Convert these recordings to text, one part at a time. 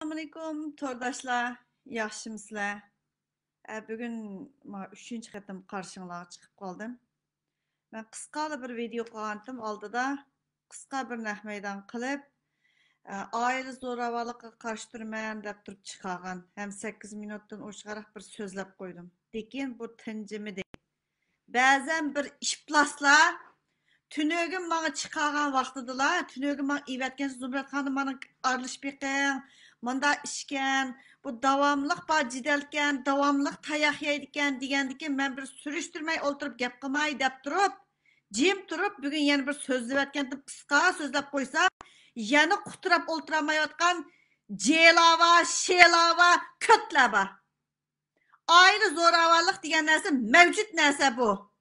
Assalamualaikum tordaşlar, yaxşımısızlar? Bugün 3-cü qətim qarşınıza çıxıb qaldım. Mən qısqa bir video qılğandım aldıda, qısqa bir nəhmeydan qılıb, ailə zoravalılığa qarşı durmayan deb turub çıxarğan. Həm 8 minutdan oşğaraq bir sözləb qoydum. Lekin bu tıncımıdı. Bəzən bir işplaslar tünögün bana çıkargan vaktidiler. Tünögün bana ivetken Zümrət Hanım bana arılış beqen, manda işken, bu davamlıq bacidelken, davamlıq tayak yeydiken degendiken ben bir sürüştürmeyi oturup gep qılmay dep turup, jim turup bugün yeni bir sözlü etkendim kıska sözlep koysam, yeni kuturap olturamayotgan celava, şelava, kötlaba. Ayrı zoravarlık degen nerse mevcut nerse bu.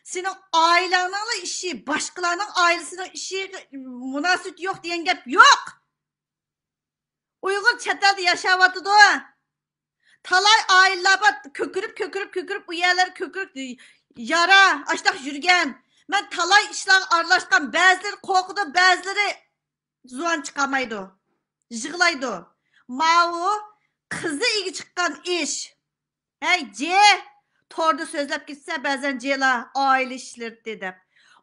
Senin ailenin işi, başkalarının ailesinin işi münasebet yok diyen gep yok. Uygur çetelde yaşavatıdı o. Talay aileler kökürüp bu yerleri kökürüp yara açtak yürgen. Ben talay işler arlaşkan bazıları korkudu, bazıları zuan çıkamaydı. Jığlaydı. Mavu kızı iyi çıkan iş. Hey C. Torda sözlep gitse bazen cela aile işleri dedim.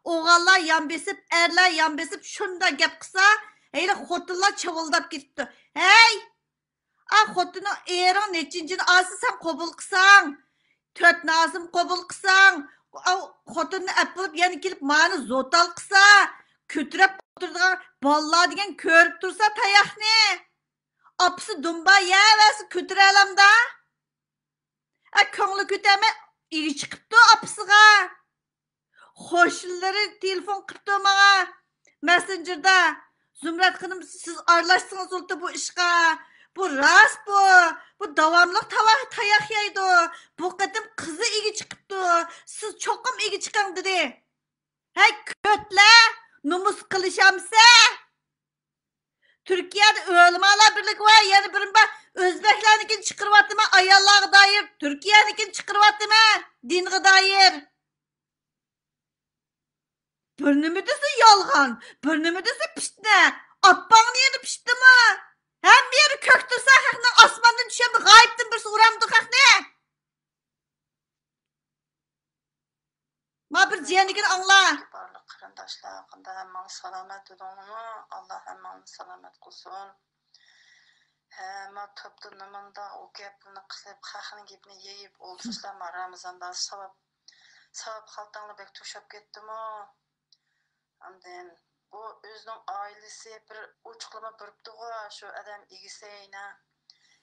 Oğallar yan besip, erler yan besip şunda gep kısa, hele xotunlar çavıldap gitti. Hey! Xotunu erin neçincini alsa sen kobul kısan, tört nazım kobul kısan, xotunu epilip yani gelip mani zotal kısa, kötürep oturduğun ballar degen körüp tursa tayak ne? Apısı dumba ya versin kötürelim da. Ko'ngli ko'tarmay igi chiqibdi opisiga. Qo'shnilar telefon qilibdi menga messengerda. Zumrat xonim siz aralashsangiz oldi bu ishga. Bu rost bu. Bu davomli tayoq yeydi. Bu qatim qizi igi chiqibdi. Siz cho'qim igi chiqing dedi. Hey ko'tlar, numus qilishamsa. Türkiye'de ölümalar birlik var. Yani birim ben Özbeklernikin çıkırvatımı ayarlığa dair. Türkiye'nikin çıkırvatımı dinge dair. Burnumü desi yalgan. Burnumü desi piştine. Appağın yeni pişti mi? Hem bir yeri köktürse hakne asmandan düşen bir gayiptin birisi uğramdı hakne. Ma bir ciğerlikini anla. Barlıq qarindaşlar haqqında həmməni salamat edin. Allah həmməni salamat qılsın. Mən topda namanda o gəpini qılıb, xalqın gəpini yeyib olsuzlar Ramazanda savab xaltanla bək toşab getdim. Ondan bu özünün ailesi bir uçuqlama biribdi-gə, şu adam igiseyinə.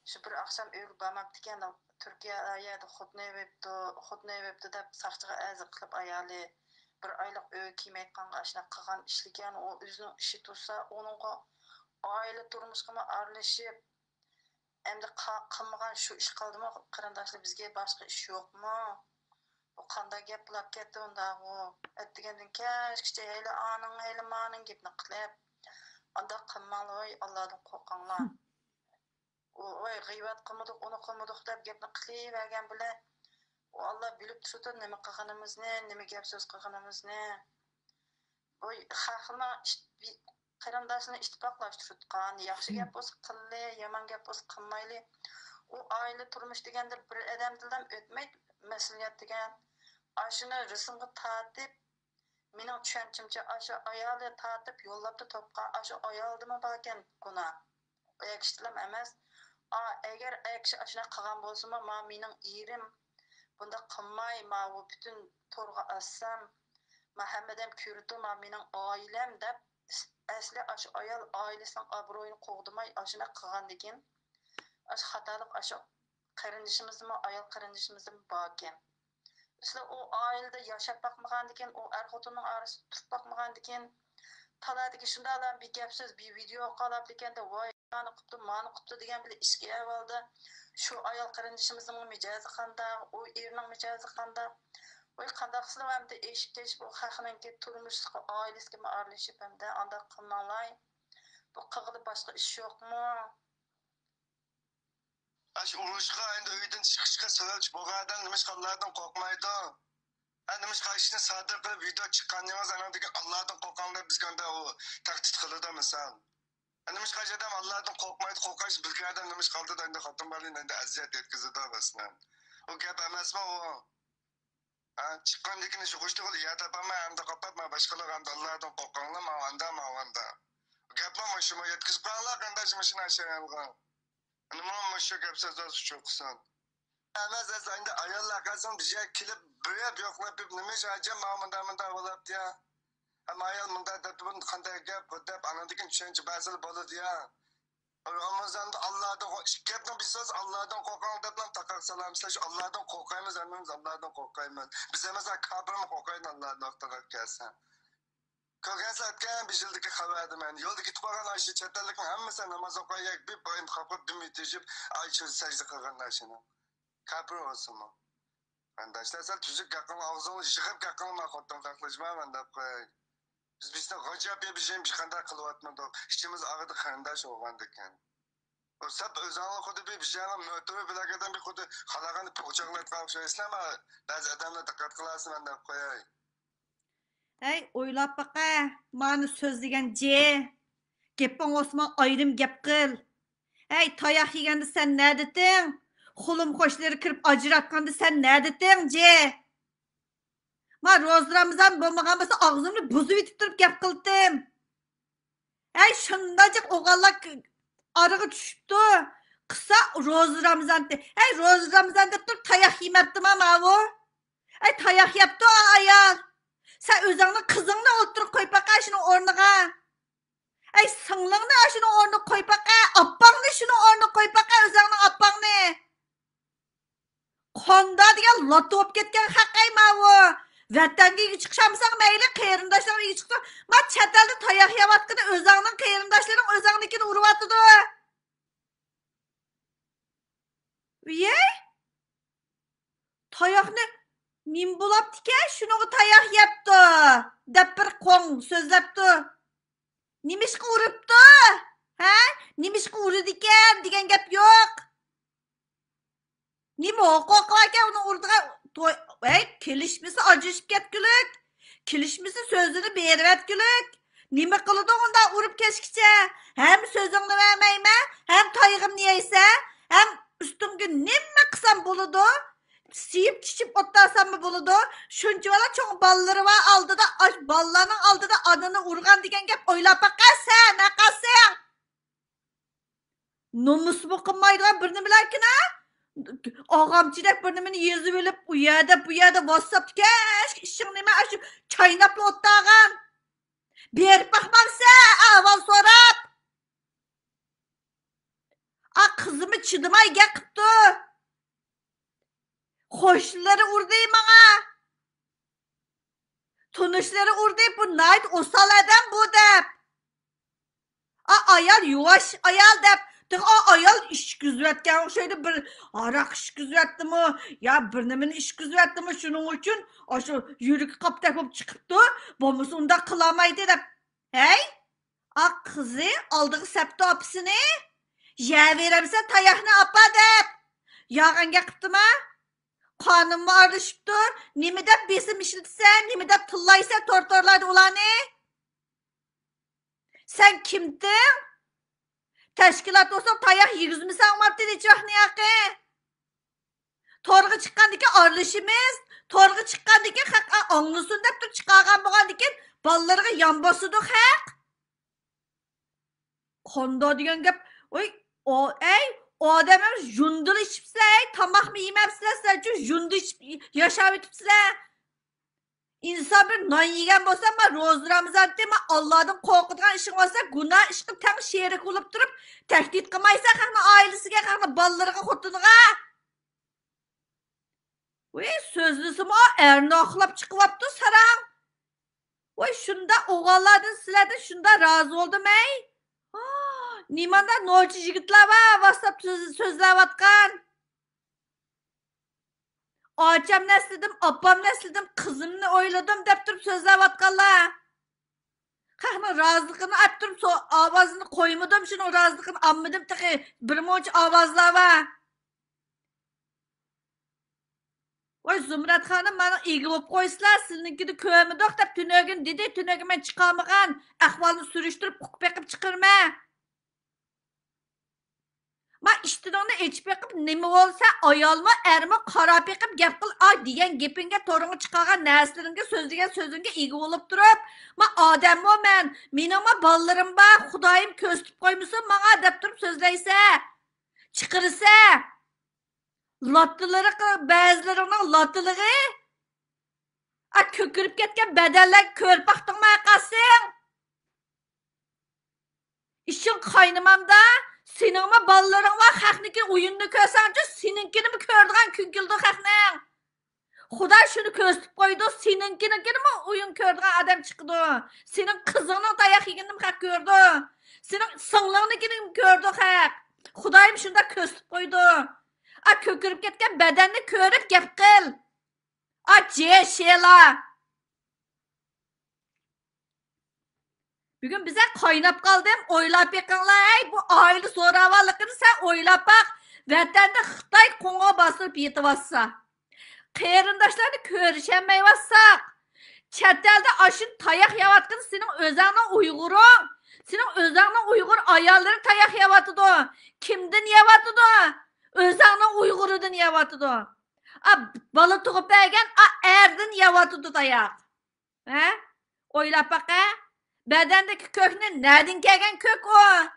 Şu bir axşam öyle barmab diken Türkiye'ye xudne webdi deb saqçıga azı qilib ayali bir aylık öy kiymeyken aşına qilgan işliken o özünün işi tursa onunğa aile turmuşqa aralashib endi qilmagan shu ish qildimi qarindoshlar bizga boshqa ish yo'qmi bu qanday gap bo'lib ketdi unda u aytgandan kechgacha hali aning hali maning gapni qilib unda qilmanglar Allohdan qo'rqinglar oy g'iybat qilmadik uni qilmadik deb gapni qilavergan bilan Allah bilib turdi nima qilganimizni nima gap so'z qilganimizni oy xalqni qarindoshini ittifoqlashtirgan yaxshi gap bo'lsa qilli yomon gap bo'lsa qilmayli u oila turmush deganda bir odam tildan o'tmaydi mas'uliyat degan ashuni rismga tortib mening tushunchimcha ashu ayolni tortib yo'llabdi to'pqa ashu ayoldimi bor ekan gunoh ayakishtilam emas agar ayakshi ashuna qilgan bo'lsa ma mening erim bunda qilmay ma bu bütün to'rga assam ma hammadan ko'rdi ma mening oilam deb asli ash ayol oilasining obro'yini qo'g'dimay ashuna qilgan ekan ash xatolik ash qarindishimizmi ayol qarindishimizmi bor ekan sizlar u oilada yashab boqmagan ekan u er xotinning orasida turib boqmagan ekan taladagi shundalar bir gap so'z bir video qolib ekanda voy mani qilibdi degan bilan ishga avvalda shu ayol qarindishimizning mijozi qanday u erning mijozi qanday voy qanday qilsam hamda eshib teshib u xalqninki turmushga oilasiga aralashib hamda anda qilmanglar bu qilg'ili boshqa ish yo'qmi ash urushga endi uydan chiqishga sababchi bo'lgandan nimishqalardan qo'rqmaydi nimishqa ishni sodir qilib video chiqqaningiz anadagi Allohdan qo'rqinglar bizga u tahdid qiladi misol Nimiş kaç adam Allah'tan korkmaydı, korkarsın. Bir kere nimiş kaldı da hatun balıyla eziyet etkisi de basın. O gap emez mi o? Ha, çıkan dikini şu kuştu kulu ya tapama hem de kapatma başkaları hem de Allah'tan korkanla mavanda mavanda. O gap mı şu mu yetkisi kallar kardeşim işin aşağıya algan. Hani mu şu gap sözü çok kısa. Emez ezayında ayarla kalsın bir şey kilip böyle bir yokla bir nimiş acem mavanda avalap ya. Ama ayal mında da bunun kanday gap bu dep anadikin çünkü bazı balı ya. Ramazan'da Allah'tan şirketten bir söz Allah'tan korkan deplan takak salam slash Allah'tan korkayımız anlamız Allah'tan korkayımız. Bize mesela kabir mi korkayın Allah'tan takak gelsen. Korkan saatken bir yıldaki haberdi ben. Yolda gitip bakan ayşe çetellikin hemmesi namaz okuyarak bir bayım kapıp bir mütecip ayşe secde kılganlar şimdi. Kabir olsun mu? Arkadaşlar sen tüzük yakın ağzını yıkıp yakın makottan taklaşma ben de koyayım. Biz bizden acayip bir şeyim çıkanda kılıvatmadı. İçimiz ağrıdı karındaş olgandık yani. O sap özanlı kodu bir şeyle mötürü bilakeden bir kodu halaganı poğaçakla kavşayısın ama bazı adamla dikkat kılarsın ben de koyayım. Hey, oylap baqa. Mani söz degan C. Gepin Osman ayrım gep qıl. Hey, tayak yeganda sen ne dedin? Xulum xoşları kirip acıratqanda sen ne dedin C? Ma Roz Ramazan bo'lmagan bo'lsa og'zimni buzib yetib turib gap qildim. Hey, shundajik o'g'allak arig'i tushibdi. Qisa Roz Ramazan de. Hey, Roz Ramazan deb turib tayoq yemabdimi mavu? Hey, tayoq yebdi o ayol. Sen o'zingni qizingni o'ltirib qo'yib baqa shuni o'rniga. Hey, singlingni shuni o'rniga qo'yib baqa. Oppangni shuni o'rniga qo'yib baqa o'zingni oppangni. Qonda degan lot bo'lib ketgan haqay mavu. Vatanga chiqshamsan mayli, qarindoshlaringga chiqsa, ma chet elda tayoq yeyotganda o'zingning qarindoshlaring o'zingnikini uryotdi. Ye? Tayoqni nim bo'libdi-ki, shuniga tayoq yebdi deb bir qo'ng so'zlabdi. Nimishqa uribdi? Ha? Nimishqa urdi ekan degan gap yo'q. Nima huquq ekan uni urdigan? Ey, kelishmisi ajishib ketgulik. Kelishmisi so'zini berib etgulik. Nima qildi unda urib keshkicha? Hem so'zingni vermayman, hem tayg'imni yeysa, hem ustimga nima qilsam bo'ladi? Siyib kichib o'ttarsammi bo'ladi? Shunchalar cho'ng ballari va oldida, ballarning oldida onani urgan degan gap o'ylab baqasan, naqasan. Nomus qilmaydigan bir nimalarkina? Og'amchidak bir nimani yezib olib, u yerda WhatsAppga ishing nima shu chaynab o'ttirgan. Berib baxmamsa, avval so'rab. A qizimni chidamay gapibdi. Qo'shnilari urdi menga. Tunishlari urdi, bu nayt o'sal adam bu deb. A ayol yuvash ayol deb. O ayol ish kuzayotgan o'xshaydi, bir aroq ish kuzatyaptimi, ya bir nimani ish kuzatyaptimi, shuning uchun shu yurak qopdak bo'lib chiqibdi, bo'lmasa unda qilolmaydi deb. Hey? A qizi oldiga sapda opisini yeyveramsan tayoqni opa deb. Yog'anga qiptimi? Qonunga aralashibdi. Nima deb besim ishlatsan, nima deb tillaysan tortorlarda ularni? Sen kimdin? Teşkilat olsa tayak yigizmisan mabdi dechvaqni yaqi. Torga chiqqandiki arlashimiz, torga chiqqandiki haq anglasin deb turib chiqargan bo'lgandikin ballarga yon bosidi haq. Qondo degan gap, oy, odamlar jundil ichibsizlar, tomoqmi yemabsizlar, sizlar uchun jundil ichib yashab o'tibsizlar. İnsan bir non yegan bo'lsa, men Ro'z Ramazonda men Allohdan qo'rqadigan ishing bo'lsa, gunoh ish qilib tang sherik bo'lib turib, tahdid qilmaysan qani oilasiga, qani bolalariga, xotiniga. Voy, so'zlisimi erni oqlab chiqyapti sarang. Voy, shunda o'g'illardan sizlardan shunda rozi bo'ldim ey. Nimanda nochi yigitlar va WhatsApp so'zlayotgan. Acam neslidim, abam neslidim, kızımni oyladım deb turib so'zlayotganlar. Qahni roziliqini olib turib ovozini qo'ymadim, shuni roziliqini olmadim, taqi birmuncha ovozlar va. Voy Zumrat xonim, meni ega bo'lib qo'ysizlar, siznikini ko'rmadik deb tunogin dedi, tunogin men chiqolmagan, ahvolni surishtirib, huquq beqib chiqirma. içip bakıp nima olsa ayolma ermi qarab bakıp gap qil ay degan gapinga to'g'ri chiqargan narslaringga so'zlagan so'zingga ega bo'lib turib men odamman mening bolalarim bor xudoyim ko'z tutib qo'ymasin menga deb turib so'zlaysa chiqirsa lottilari ba'zilarining lottiligi ko'kirib ketgan badallar ko'rib baqdingmi qasing ishing qaynimamda seninmi bolalaring va haqniki o'yinni ko'rsangchi seninkini ko'rdigan kun keldi haqning xudo shuni ko'rsatib qo'ydi seninkinikini o'yin ko'rdigan odam chiqdi sening qizingning tayoq yeganini haq ko'rdi sening singlingnikini ko'rdi haq xudoyim shunda ko'rsatib qo'ydi ko'kirib ketgan badanni ko'rib gap qil shela Bugün bize kaynap kaldım. Oylap yakınlar. Bu aile zoravarlıkını sen oylap bak. Vatanda Xitay Kongo basıp yetivassa. Qeyrindaşlarını körüşenmey vassak. Çetelde aşın tayak yavatkını senin özağına Uygur'un. Senin özağına Uygur ayarları tayak yavatıdı. Kimden yavatıdı? Özağına Uygur'udun yavatıdı. Balı tuğup bergen erdin yavatıdı tayak. Oylap bak Bedendeki kök ne? Nereden gelgen kök o?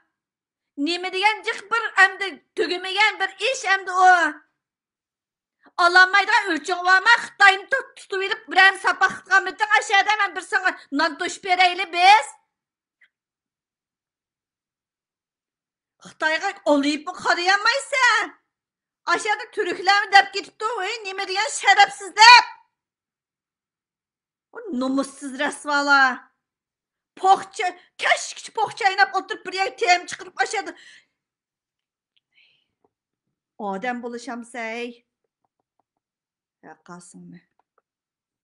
Nime degan cık bir hem de tügümegen bir iş hem de o. Alamaydan ölçün var mı? Xitayını tutuverip biren sapaklıktan bütün aşağıda hemen bir sana nantoş bereyle biz. Xitayga olayıp mı karayamaysa? Aşağıda Türkler mi dep gitipti o? Nime degan şerefsiz dep. O numussuz resvala. Poğça, keşke poğça inap oturup bir yer tem çıkırıp aşağıda. Adam buluşamsay. Ya kalsın mı?